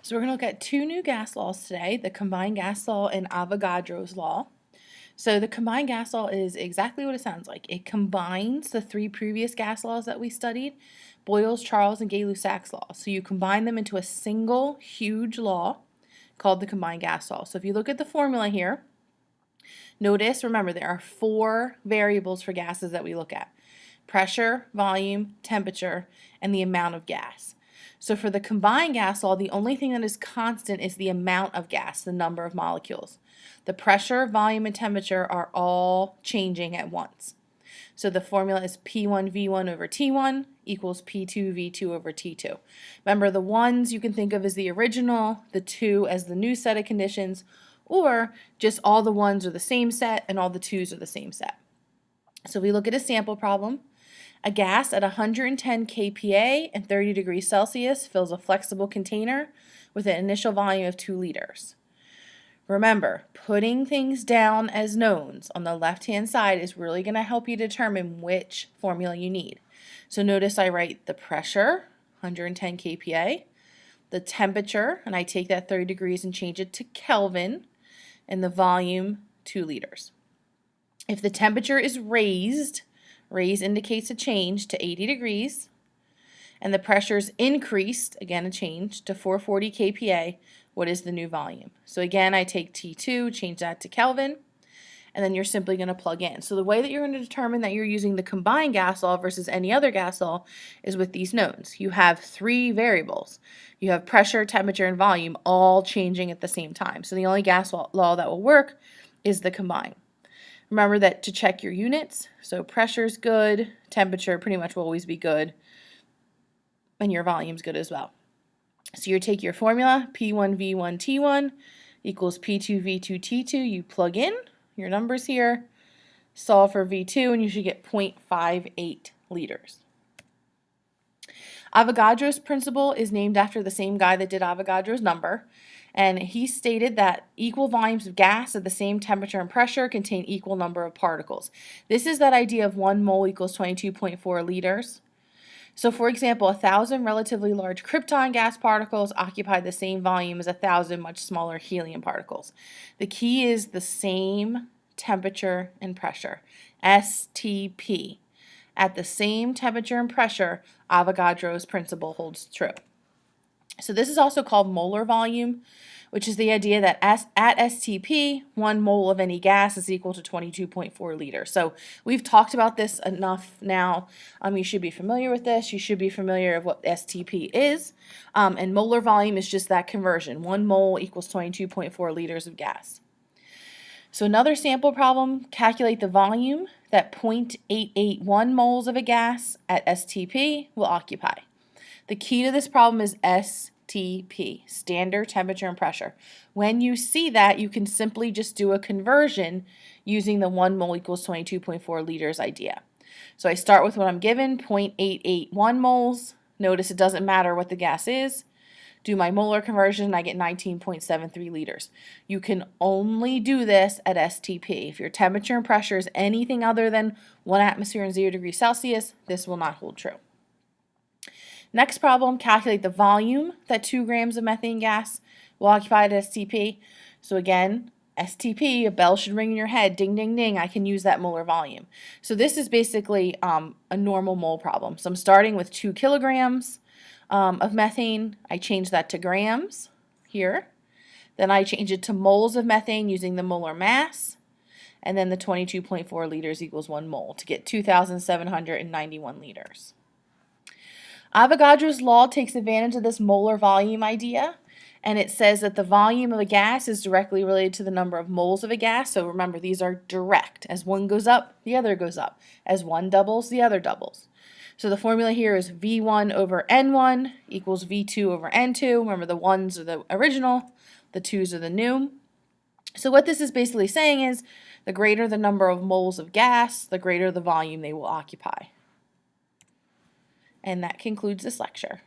So we're going to look at two new gas laws today, the combined gas law and Avogadro's law. So the combined gas law is exactly what it sounds like. It combines the three previous gas laws that we studied, Boyle's, Charles, and Gay-Lussac's law. So you combine them into a single huge law called the combined gas law. So if you look at the formula here, notice, remember, there are four variables for gases that we look at: pressure, volume, temperature, and the amount of gas. So for the combined gas law, the only thing that is constant is the amount of gas, the number of molecules. The pressure, volume, and temperature are all changing at once. So the formula is P1V1 over T1 equals P2V2 over T2. Remember, the ones you can think of as the original, the two as the new set of conditions, or just all the ones are the same set and all the twos are the same set. So we look at a sample problem. A gas at 110 kPa and 30 degrees Celsius fills a flexible container with an initial volume of 2 liters. Remember, putting things down as knowns on the left-hand side is really going to help you determine which formula you need. So notice I write the pressure, 110 kPa, the temperature, and I take that 30 degrees and change it to Kelvin, and the volume, 2 liters. If the temperature is raised indicates a change to 80 degrees, and the pressure is increased, again a change, to 440 kPa, what is the new volume? So again, I take T2, change that to Kelvin, and then you're simply going to plug in. So the way that you're going to determine that you're using the combined gas law versus any other gas law is with these knowns. You have three variables. You have pressure, temperature, and volume all changing at the same time. So the only gas law that will work is the combined. Remember that to check your units, so pressure is good, temperature pretty much will always be good, and your volume is good as well. So you take your formula, P1V1T1 equals P2V2T2, you plug in your numbers here, solve for V2, and you should get 0.58 liters. Avogadro's principle is named after the same guy that did Avogadro's number, and he stated that equal volumes of gas at the same temperature and pressure contain equal number of particles. This is that idea of 1 mole equals 22.4 liters. So for example, 1,000 relatively large krypton gas particles occupy the same volume as 1,000 much smaller helium particles. The key is the same temperature and pressure, STP. At the same temperature and pressure, Avogadro's principle holds true. So this is also called molar volume, which is the idea that at STP, 1 mole of any gas is equal to 22.4 liters. So we've talked about this enough now. You should be familiar with this. You should be familiar with what STP is. And molar volume is just that conversion. 1 mole equals 22.4 liters of gas. So another sample problem, calculate the volume that 0.881 moles of a gas at STP will occupy. The key to this problem is STP, standard temperature and pressure. When you see that, you can simply just do a conversion using the 1 mole equals 22.4 liters idea. So I start with what I'm given, 0.881 moles. Notice it doesn't matter what the gas is. Do my molar conversion, I get 19.73 liters. You can only do this at STP. If your temperature and pressure is anything other than 1 atmosphere and 0 degrees Celsius, this will not hold true. Next problem, calculate the volume that 2 grams of methane gas will occupy at STP. So again, STP, a bell should ring in your head, ding, ding, ding, I can use that molar volume. So this is basically a normal mole problem. So I'm starting with 2 kilograms of methane. I change that to grams here. Then I change it to moles of methane using the molar mass. And then the 22.4 liters equals 1 mole to get 2,791 liters. Avogadro's law takes advantage of this molar volume idea, and it says that the volume of a gas is directly related to the number of moles of a gas. So remember, these are direct. As one goes up, the other goes up. As one doubles, the other doubles. So the formula here is V1 over N1 equals V2 over N2. Remember, the ones are the original, the twos are the new. So what this is basically saying is the greater the number of moles of gas, the greater the volume they will occupy. And that concludes this lecture.